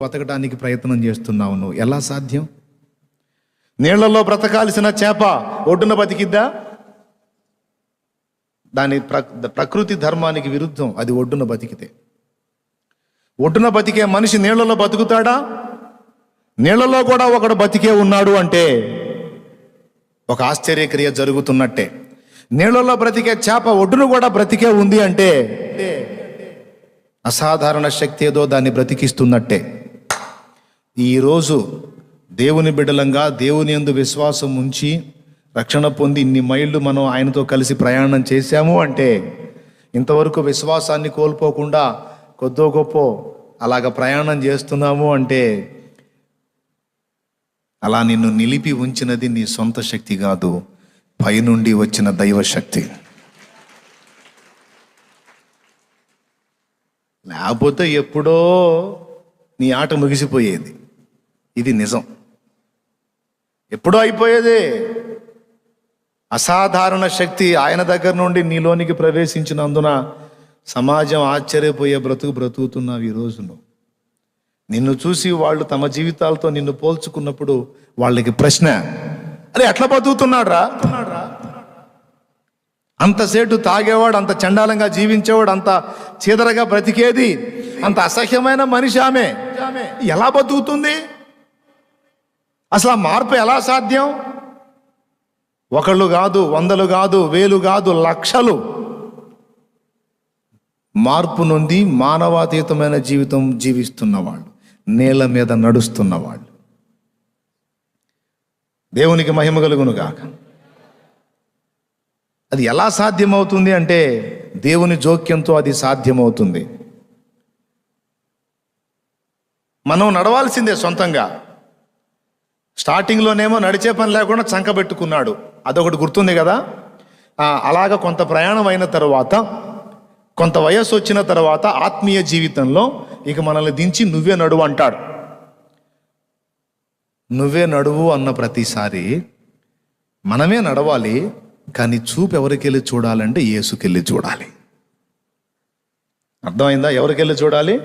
బతకడానికి ప్రయత్నం చేస్తున్నావు నువ్వు. ఎలా సాధ్యం? నీళ్లలో బ్రతకాల్సిన చేప ఒడ్డున బతికిద్దా? దాని ప్రకృతి ధర్మానికి విరుద్ధం అది. ఒడ్డున బతికితే, ఒడ్డున బతికే మనిషి నీళ్లలో బతుకుతాడా? నీళ్లలో కూడా ఒకడు బతికే ఉన్నాడు అంటే ఒక ఆశ్చర్యక్రియ జరుగుతున్నట్టే. నీళ్లలో బ్రతికే చేప ఒడ్డును కూడా బ్రతికే ఉంది అంటే అసాధారణ శక్తి ఏదో దాన్ని బ్రతికిస్తున్నట్టే. ఈరోజు దేవుని బిడ్డలంగా దేవుని యందు విశ్వాసం ఉంచి రక్షణ పొంది ఇన్ని మైళ్ళు మనం ఆయనతో కలిసి ప్రయాణం చేశాము అంటే, ఇంతవరకు విశ్వాసాన్ని కోల్పోకుండా కొద్దో గొప్ప అలాగ ప్రయాణం చేస్తున్నాము అంటే, అలా నిన్ను నిలిపి ఉంచినది నీ సొంత శక్తి కాదు, పైనుండి వచ్చిన దైవశక్తి. లేకపోతే ఎప్పుడో నీ ఆట ముగిసిపోయేది. ఇది నిజం, ఎప్పుడో అయిపోయేది. అసాధారణ శక్తి ఆయన దగ్గర నుండి నీలోనికి ప్రవేశించినందున సమాజం ఆశ్చర్యపోయే బ్రతుకుతున్నావు ఈ రోజును. నిన్ను చూసి వాళ్ళు తమ జీవితాలతో నిన్ను పోల్చుకున్నప్పుడు వాళ్ళకి ప్రశ్న, అరే ఎట్లా బతుకుతున్నాడు రా? అంతసేటు తాగేవాడు, అంత చండాలంగా జీవించేవాడు, అంత చీదరగా బ్రతికేది, అంత అసహ్యమైన మనిషి ఆమె ఎలా బతుకుతుంది? అసలు ఆ మార్పు ఎలా సాధ్యం? ఒకళ్ళు కాదు, వందలు కాదు, వేలు కాదు, లక్షలు మార్పు నొంది మానవాతీతమైన జీవితం జీవిస్తున్నవాళ్ళు, నేల మీద నడుస్తున్నవాళ్ళు. దేవునికి మహిమ కలుగును గాక. అది ఎలా సాధ్యమవుతుంది అంటే దేవుని జోక్యంతో అది సాధ్యమవుతుంది. మనం నడవాల్సిందే సొంతంగా. స్టార్టింగ్లోనేమో నడిచే పని లేకుండా చంకబెట్టుకున్నాడు, అదొకటి గుర్తుంది కదా. అలాగ కొంత ప్రయాణం అయిన తర్వాత, కొంత వయస్సు వచ్చిన తర్వాత ఆత్మీయ జీవితంలో ఇక మనల్ని దించి నువ్వే నడువు అంటాడు. నువ్వే నడువు అన్న ప్రతిసారి మనమే నడవాలి, కానీ చూపు ఎవరికెళ్ళి చూడాలంటే యేసుకెళ్ళి చూడాలి. అర్థమైందా? ఎవరికెళ్ళి చూడాలి?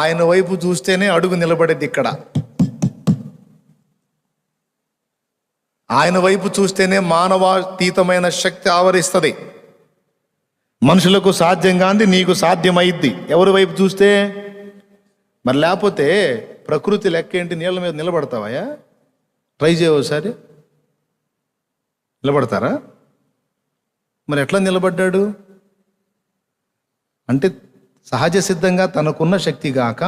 ఆయన వైపు చూస్తేనే అడుగు నిలబడేది ఇక్కడ. ఆయన వైపు చూస్తేనే మానవాతీతమైన శక్తి ఆవరిస్తుంది. మనుషులకు సాధ్యం కాంది నీకు సాధ్యమైద్ది ఎవరి వైపు చూస్తే. మరి లేకపోతే ప్రకృతి లెక్క ఏంటి? నీళ్ళ మీద నిలబడతావా? ట్రై చేయవోసారి. నిలబడతారా? మరి ఎట్లా నిలబడ్డాడు అంటే సహజ సిద్ధంగా తనకున్న శక్తి గాక